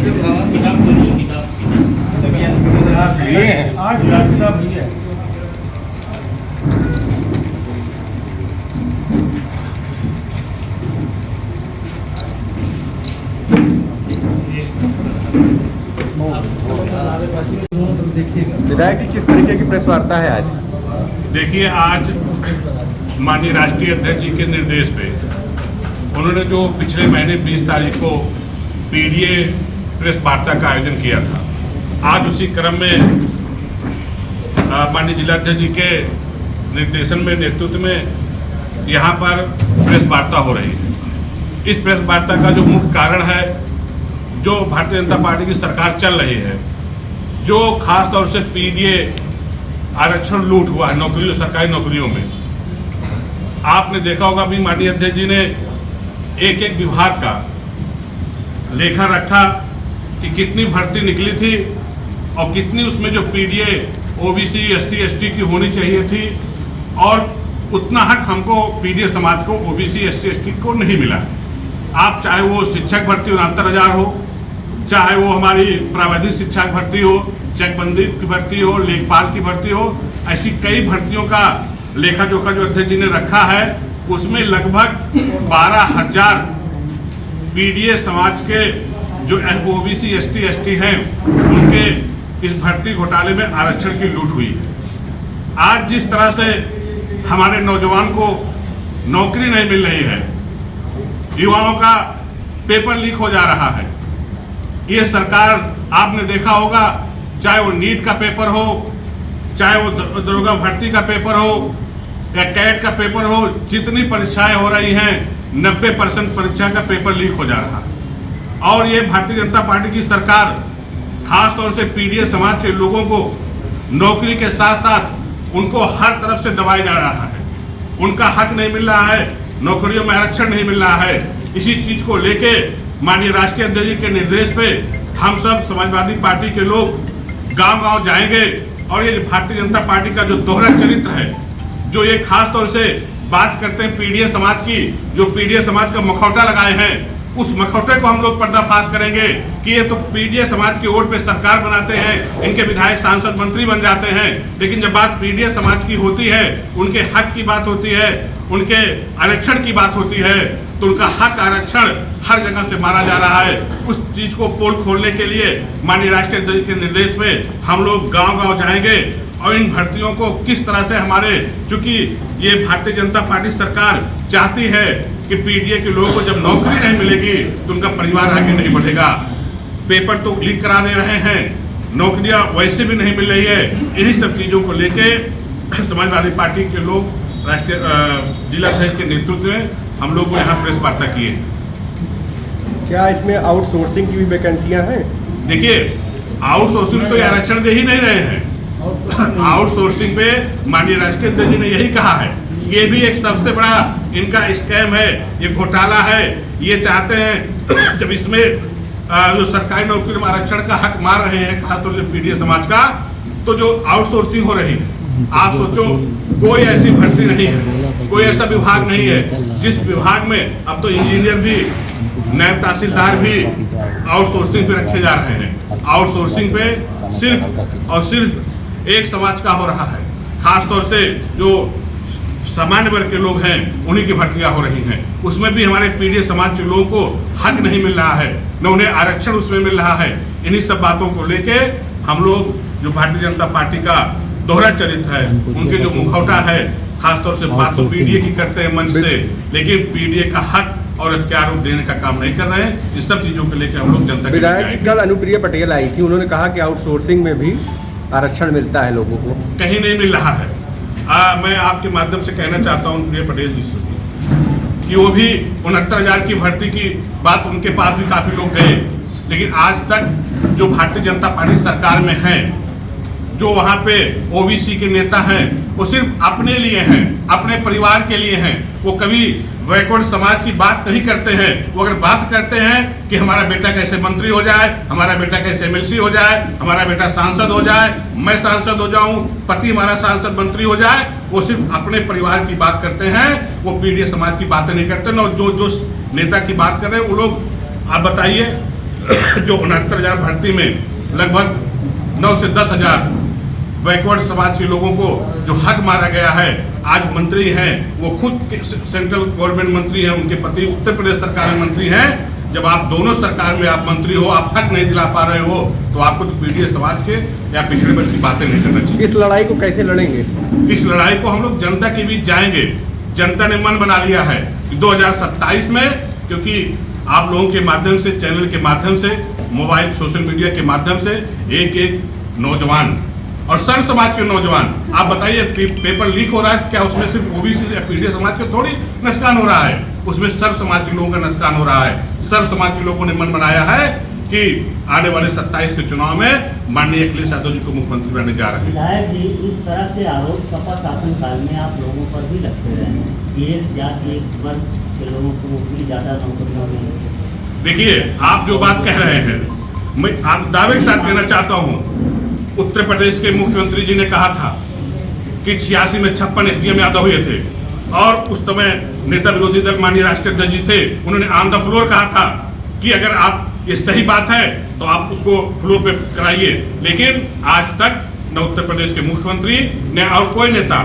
आज किताब नहीं है। विधायक जी, किस तरीके की प्रेस वार्ता है आज? देखिए, आज माननीय राष्ट्रीय अध्यक्ष जी के निर्देश पे उन्होंने जो पिछले महीने 20 तारीख को पीडीए प्रेस वार्ता का आयोजन किया था, आज उसी क्रम में माननीय जिलाध्यक्ष जी के निर्देशन में, नेतृत्व में यहाँ पर प्रेस वार्ता हो रही है। इस प्रेस वार्ता का जो मुख्य कारण है, जो भारतीय जनता पार्टी की सरकार चल रही है, जो खास तौर से पीडीए आरक्षण लूट हुआ है नौकरियों, सरकारी नौकरियों में। आपने देखा होगा भी माननीय अध्यक्ष जी ने एक एक विभाग का लेखा रखा कि कितनी भर्ती निकली थी और कितनी उसमें जो पीडीए, ओबीसी, एससी, एसटी की होनी चाहिए थी, और उतना हक हमको पीडीए समाज को, ओबीसी, एससी, एसटी को नहीं मिला। आप चाहे वो शिक्षक भर्ती 69,000 हो, चाहे वो हमारी प्राविधिक शिक्षा की भर्ती हो, चकबंदी की भर्ती हो, लेखपाल की भर्ती हो, ऐसी कई भर्तियों का लेखा जोखा जो अध्यक्ष जी ने रखा है, उसमें लगभग 12,000 पीडीए समाज के जो ओबीसी, एसटी, एसटी हैं, उनके इस भर्ती घोटाले में आरक्षण की लूट हुई है। आज जिस तरह से हमारे नौजवान को नौकरी नहीं मिल रही है, युवाओं का पेपर लीक हो जा रहा है, ये सरकार, आपने देखा होगा, चाहे वो नीट का पेपर हो, चाहे वो दरोगा भर्ती का पेपर हो या कैट का पेपर हो, जितनी परीक्षाएं हो रही हैं 90% परीक्षा का पेपर लीक हो जा रहा है। और ये भारतीय जनता पार्टी की सरकार खास तौर से पीडीए समाज के लोगों को नौकरी के साथ साथ उनको हर तरफ से दबाया जा रहा है, उनका हक नहीं मिल रहा है, नौकरियों में आरक्षण नहीं मिल रहा है। इसी चीज को लेके माननीय राष्ट्रीय अध्यक्ष जी के निर्देश पे हम सब समाजवादी पार्टी के लोग गांव-गांव जाएंगे और ये भारतीय जनता पार्टी का जो दोहरा चरित्र है, जो ये खास तौर से बात करते हैं पीडीए समाज की, जो पीडीए समाज का मखौटा लगाए हैं, उस मखौटे को हम लोग पर्दाफाश करेंगे कि ये तो पीडीए समाज की वोट पे सरकार बनाते हैं, इनके विधायक, सांसद, मंत्री बन जाते हैं, लेकिन जब बात पीडीए समाज की होती है, उनके हक की बात होती है, उनके आरक्षण की बात होती है, तो उनका हक, आरक्षण हर जगह से मारा जा रहा है। उस चीज को पोल खोलने के लिए माननीय राष्ट्रीय अध्यक्ष के निर्देश पे हम लोग गांव-गांव जाएंगे और इन भर्तियों को किस तरह से हमारे, चूंकि ये भारतीय जनता पार्टी सरकार चाहती है कि पीडीए के लोगों को जब नौकरी नहीं मिलेगी तो उनका परिवार आगे नहीं बढ़ेगा। पेपर तो लीक करा दे रहे हैं, नौकरियां वैसे भी नहीं मिल रही है। इन्हीं सब चीजों को लेके समाजवादी पार्टी के लोग राष्ट्रीय जिलाध्यक्ष के नेतृत्व में हम लोग को यहाँ प्रेस वार्ता किए। क्या इसमें आउटसोर्सिंग की भी वैकेंसियां हैं? देखिए, आउटसोर्सिंग तो आरक्षण दे ही नहीं रहे हैं। आउटसोर्सिंग पे माननीय राष्ट्रीय अध्यक्ष जी ने यही कहा है, ये भी एक सबसे बड़ा इनका स्कैम है, ये घोटाला है। ये चाहते हैं जब इसमें जो सरकारी नौकरी में आरक्षण का हक मार रहे हैं, खासतौर से पीडीए समाज का, तो जो आउटसोर्सिंग हो रही है, आप सोचो, कोई ऐसी भर्ती नहीं है, कोई ऐसा विभाग नहीं है जिस विभाग में अब तो इंजीनियर भी, नायब तहसीलदार भी आउटसोर्सिंग पे रखे जा रहे हैं। आउटसोर्सिंग पे सिर्फ और सिर्फ एक समाज का हो रहा है, खासतौर से जो सामान्य वर्ग के लोग हैं, उन्हीं की भर्तियां हो रही हैं। उसमें भी हमारे पीडीए समाज के लोगों को हक नहीं मिल रहा है, न उन्हें आरक्षण उसमें मिल रहा है। इन्हीं सब बातों को लेके हम लोग, जो भारतीय जनता पार्टी का दोहरा चरित्र है, उनके जो मुखौटा है, खासतौर से बात तो पीडीए की करते हैं मंच से, लेकिन पीडीए का हक और अख्तियार देने का काम नहीं कर रहे हैं। इस सब चीजों को लेकर हम लोग जनता के विधायक कल अनुप्रिया पटेल आई थी, उन्होंने कहा कि आउटसोर्सिंग में भी आरक्षण मिलता है लोगों को, कहीं नहीं मिल रहा है। मैं आपके माध्यम से कहना चाहता हूँ अनुप्रिया पटेल जी से कि वो भी 69,000 की भर्ती की बात, उनके पास भी काफी लोग गए, लेकिन आज तक जो भारतीय जनता पार्टी सरकार में है, जो वहाँ पे ओबीसी के नेता हैं, वो सिर्फ अपने लिए हैं, अपने परिवार के लिए हैं। वो कभी बैकवर्ड समाज की बात नहीं करते हैं। वो अगर बात करते हैं कि हमारा बेटा कैसे मंत्री हो जाए, हमारा बेटा कैसे एमएलसी हो जाए, हमारा बेटा सांसद हो जाए, मैं सांसद हो जाऊं, पति हमारा सांसद मंत्री हो जाए, वो सिर्फ अपने परिवार की बात करते हैं। वो पीडीए समाज की बातें नहीं करते ना। जो जो नेता की बात कर रहे हैं वो लोग, आप बताइए, जो 69,000 भर्ती में लगभग 9 से 10,000 बैकवर्ड समाज के लोगों को जो हक मारा गया है, आज मंत्री हैं वो खुद सेंट्रल गवर्नमेंट मंत्री हैं, उनके पति उत्तर प्रदेश सरकार में मंत्री हैं। जब आप दोनों सरकार में आप मंत्री हो, आप हक नहीं दिला पा रहे हो, तो आपको तो पीडीएस समाज के या पिछड़े वर्ग की बातें नहीं करना चाहिए। इस लड़ाई को कैसे लड़ेंगे? इस लड़ाई को हम लोग जनता के बीच जाएंगे। जनता ने मन बना लिया है कि 2027 में, क्योंकि आप लोगों के माध्यम से, चैनल के माध्यम से, मोबाइल सोशल मीडिया के माध्यम से एक नौजवान और सर्व समाज के नौजवान, आप बताइए पेपर लीक हो रहा है, क्या उसमें सिर्फ ओबीसी या पीडीएस समाज का थोड़ी नुकसान हो रहा है, उसमें सर्व समाज के लोगों का नुकसान हो रहा है। सर्व समाज के लोगों ने मन बनाया है कि आने वाले 27 के चुनाव में माननीय अखिलेश यादव जी को मुख्यमंत्री बनाने जा रहे हैं। विधायक जी, इस तरह के आरोप सपा शासन काल में आप लोगों पर भी लगते रहे, एक जाति एक वर्ग के लोगों को भी ज्यादा नौकरियों में। देखिए, आप जो बात कह रहे हैं, मैं आप दावे के साथ कहना चाहता हूँ, उत्तर प्रदेश के मुख्यमंत्री जी ने कहा था कि 86 में 56 एसडीएम यादव हुए थे, और उस समय नेता विरोधी दल माननीय राष्ट्रीय अध्यक्ष जी थे, उन्होंने ऑन द फ्लोर कहा था कि अगर आप ये सही बात है तो आप उसको फ्लोर पे कराइए। लेकिन आज तक न उत्तर प्रदेश के मुख्यमंत्री न और कोई नेता,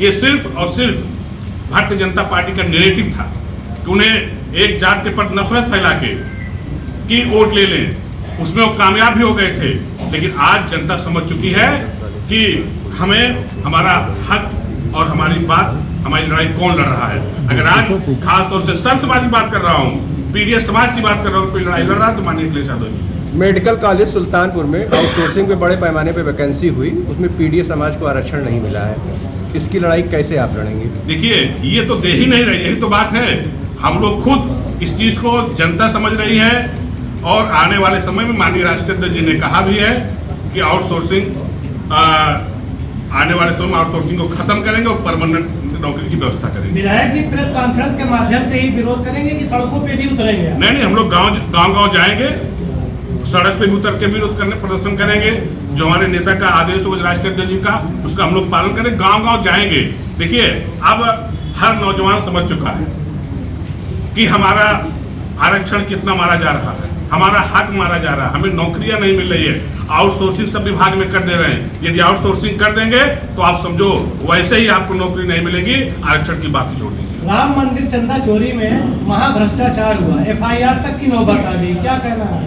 ये सिर्फ और सिर्फ भारतीय जनता पार्टी का नैरेटिव था कि उन्हें एक जात के प्रति नफरत फैला के कि वोट ले लें, उसमें वो कामयाब भी हो गए थे। लेकिन आज जनता समझ चुकी है कि हमें हमारा हक और हमारी बात, हमारी लड़ाई कौन लड़ रहा है। अगर आज खास तौर से सर्व समाज की बात कर रहा हूँ, पीडीएस समाज की बात कर रहा हूँ, कोई लड़ाई लड़ रहा है तो माननीय अखिलेश यादव जी। मेडिकल कॉलेज सुल्तानपुर में आउटसोर्सिंग पे बड़े पैमाने पे वैकेंसी हुई, उसमें पीडीएस समाज को आरक्षण नहीं मिला है, इसकी लड़ाई कैसे आप लड़ेंगे? देखिए, ये तो दे ही नहीं रही, यही तो बात है। हम लोग खुद इस चीज को जनता समझ रही है, और आने वाले समय में माननीय राष्ट्रीय अध्यक्ष जी ने कहा भी है कि आउटसोर्सिंग आने वाले समय में आउटसोर्सिंग को खत्म करेंगे और परमानेंट नौकरी की व्यवस्था करेंगे। विधायक जी प्रेस कॉन्फ्रेंस के माध्यम से ही विरोध करेंगे कि सड़कों पे भी उतरेंगे? नहीं, हम लोग गांव जाएंगे, सड़क पे भी उतर के विरोध करने प्रदर्शन करेंगे। जो हमारे नेता का आदेश होगा राष्ट्रीय अध्यक्ष जी का, उसका हम लोग पालन करेंगे, गांव जाएंगे। देखिए, अब हर नौजवान समझ चुका है कि हमारा आरक्षण कितना मारा जा रहा है, हमारा हक मारा जा रहा है, हमें नौकरियां नहीं मिल रही है। आउटसोर्सिंग सब विभाग में कर दे रहे हैं। यदि आउटसोर्सिंग कर देंगे तो आप समझो वैसे ही आपको नौकरी नहीं मिलेगी, आरक्षण की बात ही छोड़ दीजिए। राम मंदिर चंदा चोरी में महाभ्रष्टाचार हुआ, एफआईआर तक की नौबत आ गई, क्या कहना है?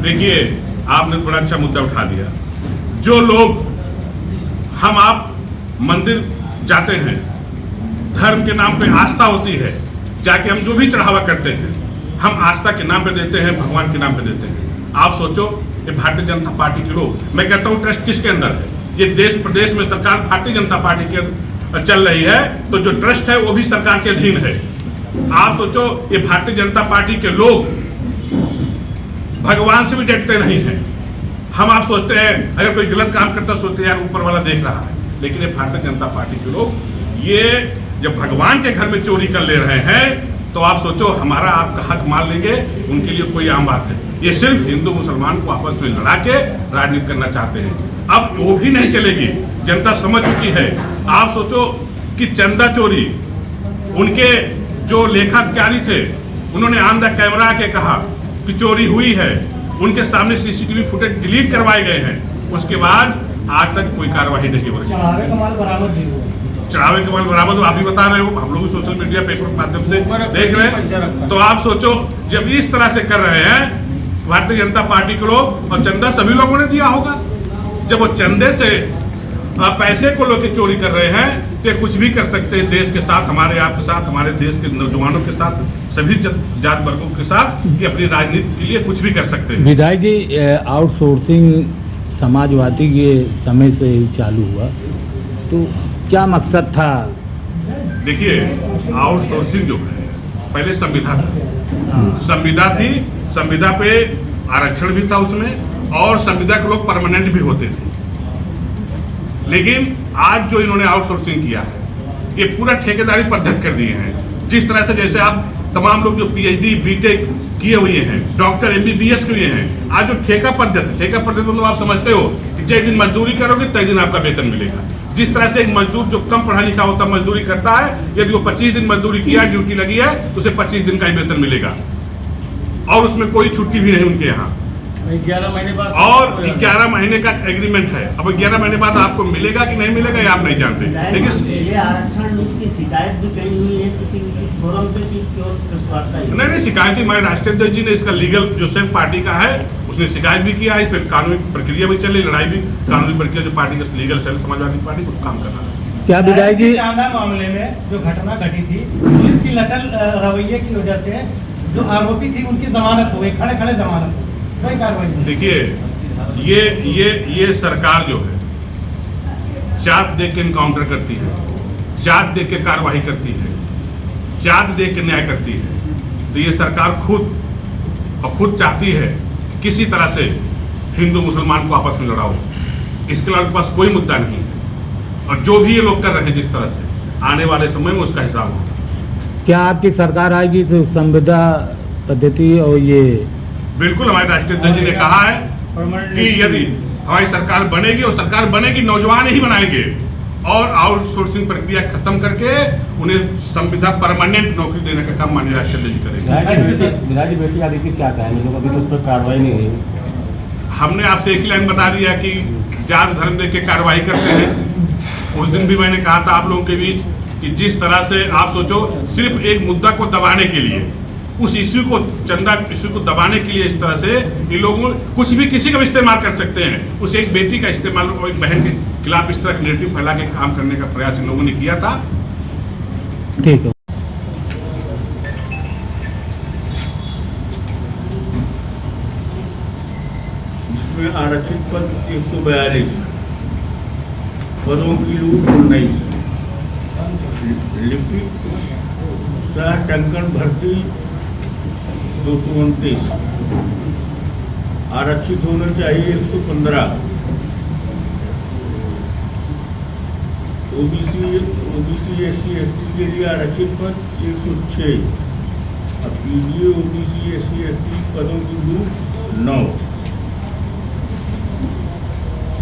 देखिए, आपने बड़ा अच्छा मुद्दा उठा दिया। जो लोग हम आप मंदिर जाते हैं, धर्म के नाम पे आस्था होती है, जाके हम जो भी चढ़ावा करते हैं हम आस्था के नाम पे देते हैं, भगवान के नाम पे देते हैं। आप सोचो, ये भारतीय जनता पार्टी के लोग, मैं कहता हूँ ट्रस्ट किसके अंदर है? ये देश प्रदेश में सरकार भारतीय जनता पार्टी के चल रही है, तो जो ट्रस्ट है वो भी सरकार के अधीन है। आप सोचो, ये भारतीय जनता पार्टी के लोग भगवान से भी डरते नहीं हैं। हम आप सोचते हैं अगर कोई गलत काम करता सोचते हैं यार ऊपर वाला देख रहा है, लेकिन ये भारतीय जनता पार्टी के लोग ये जब भगवान के घर में चोरी कर ले रहे हैं, तो आप सोचो हमारा आपका हक मान लेंगे, उनके लिए कोई आम बात है। ये सिर्फ हिंदू मुसलमान को आपस में लड़ा के राजनीति करना चाहते हैं। अब वो भी नहीं चलेगी, जनता समझ चुकी है। आप सोचो कि चंदा चोरी, उनके जो लेखाधिकारी थे उन्होंने ऑन द कैमरा के कहा कि चोरी हुई है, उनके सामने सीसीटीवी फुटेज डिलीट करवाए गए हैं, उसके बाद आज तक कोई कार्रवाई नहीं हो रही। चढ़ावे का माल बरामद भी हुआ, चढ़ावे के माल बरामद आप ही बता रहे हो, हम लोग भी सोशल मीडिया पेपर के माध्यम से देख रहे हैं। तो आप सोचो, जब इस तरह से कर रहे हैं भारतीय जनता पार्टी के लोग, और चंदा सभी लोगों ने दिया होगा, जब वो चंदे से पैसे को लेकर चोरी कर रहे हैं तो कुछ भी कर सकते हैं देश के साथ, हमारे आपके साथ, हमारे देश के नौजवानों के साथ, सभी जात वर्गों के साथ, कि अपनी राजनीति के लिए कुछ भी कर सकते हैं। विधायक जी, आउटसोर्सिंग समाजवादी के समय से ही चालू हुआ, तो क्या मकसद था? देखिए, आउटसोर्सिंग जो है पहले संविदा था, संविदा थी, संविदा पे आरक्षण भी था उसमें, और संविदा के लोग परमानेंट भी होते थे। लेकिन आज जो इन्होंने आउटसोर्सिंग किया है, ये पूरा ठेकेदारी पद्धति कर दिए हैं। जिस तरह से जैसे आप तमाम लोग जो पीएचडी बीटेक किए हुए हैं, डॉक्टर एमबीबीएस किए हैं, आज जो ठेका पद्धति मतलब आप समझते हो कि जिस दिन मजदूरी करोगे तय दिन आपका वेतन मिलेगा। जिस तरह से एक मजदूर जो कम पढ़ा लिखा होता मजदूरी करता है, यदि वो 25 दिन मजदूरी किया, ड्यूटी लगी है, तो उसे 25 दिन का ही वेतन मिलेगा। और उसमें कोई छुट्टी भी नहीं उनके यहाँ, 11 महीने बाद और 11 महीने का एग्रीमेंट है। अब 11 महीने बाद आपको मिलेगा कि नहीं मिलेगा ये आप नहीं जानते। लेकिन ये आरक्षण नीति की शिकायत भी कही हुई है किसी फोरम पे कि क्यों प्रेस वार्ता ही? नहीं शिकायत हमारे राष्ट्रीय अध्यक्ष जी ने इसका लीगल जो सेम पार्टी का है उसने शिकायत भी किया है, इस पर कानूनी प्रक्रिया भी चल रही, लड़ाई भी कानूनी प्रक्रिया जो पार्टी का लीगल सेल समाजवादी पार्टी उस काम करना है। क्या विधायक जी चांदा मामले में जो घटना घटी थी, पुलिस की लचल रवैये की वजह से जो आरोपी थी उनकी जमानत हो गई, खड़े खड़े जमानत हो गई, कोई कार्रवाई नहीं। देखिए ये सरकार जो है जात देख के इनकाउंटर करती है, जात देख के कार्रवाई करती है, जात देख के न्याय करती है। तो ये सरकार खुद चाहती है कि किसी तरह से हिंदू मुसलमान को आपस में लड़ाओ, इसके अलावा पास कोई मुद्दा नहीं है। और जो भी ये लोग कर रहे हैं जिस तरह से, आने वाले समय में उसका हिसाब होगा। क्या आपकी सरकार आएगी तो संविदा पद्धति और ये बिल्कुल हमारे राष्ट्रीय अध्यक्ष जी ने कहा है कि यदि हमारी सरकार बनेगी, और सरकार बनेगी नौजवान ही बनाएंगे, और आउटसोर्सिंग प्रक्रिया खत्म करके उन्हें संविदा परमानेंट नौकरी देने का काम माननीय राष्ट्रीय अध्यक्ष जी करेंगे। विधायक बेटी आदित्य क्या कहेंगे, लोग अभी तो उस पर कार्रवाई नहीं हुई? हमने आपसे एक लाइन बता दिया कि जात धर्म देख के कार्रवाई करते हैं। उस दिन भी मैंने कहा था आप लोगों के बीच कि जिस तरह से आप सोचो, सिर्फ एक मुद्दा को दबाने के लिए, उस इश्यू को, चंदा इश्यू को दबाने के लिए इस तरह से ये लोग कुछ भी किसी का भी इस्तेमाल कर सकते हैं। उस एक बेटी का इस्तेमाल और एक बहन के खिलाफ इस तरह नेगेटिव फैला के काम करने का प्रयास इन लोगों ने किया था। ठीक है। इसमें आरक्षित पद 142, पदों की लूट 19, लिपिक सह टंकन भर्ती 229, आरक्षित होना चाहिए 115, ओबीसी एससी एसटी के लिए आरक्षित पद 106, और पीडीए ओबीसी एससी एसटी पदों की लूट 9,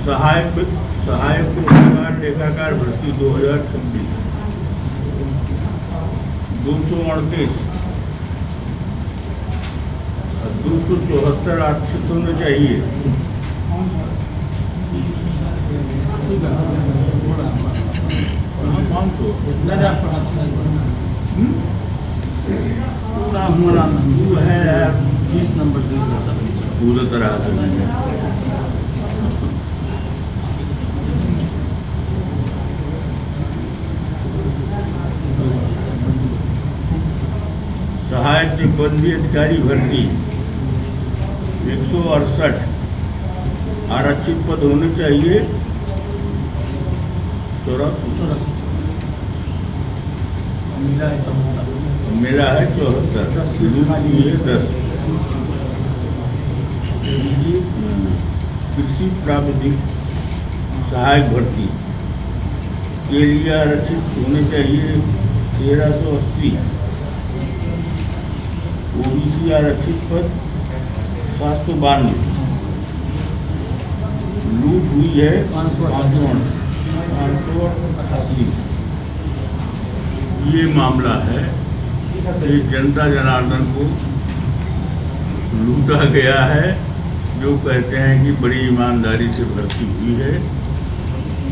सहायक लेखाकार भर्ती 2026 238, 274 आरक्षित होने चाहिए। पूरा हमारा जो है 20 नंबर पूरा तरह से सहायक सिब्बंदी अधिकारी भर्ती 168, आरक्षित पद होने चाहिए 84, मेरा है 74, लूट की है 10। कृषि प्राविधिक सहायक भर्ती के लिए आरक्षित होने चाहिए 1380, ओबीसी आरक्षित पद 792, लूट हुई है 588। ये मामला है कि जनता जनार्दन को लूटा गया है, जो कहते हैं कि बड़ी ईमानदारी से भर्ती हुई है।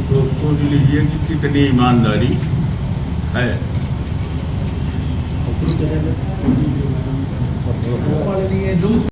तो सोच लीजिए कि कितनी ईमानदारी है। जो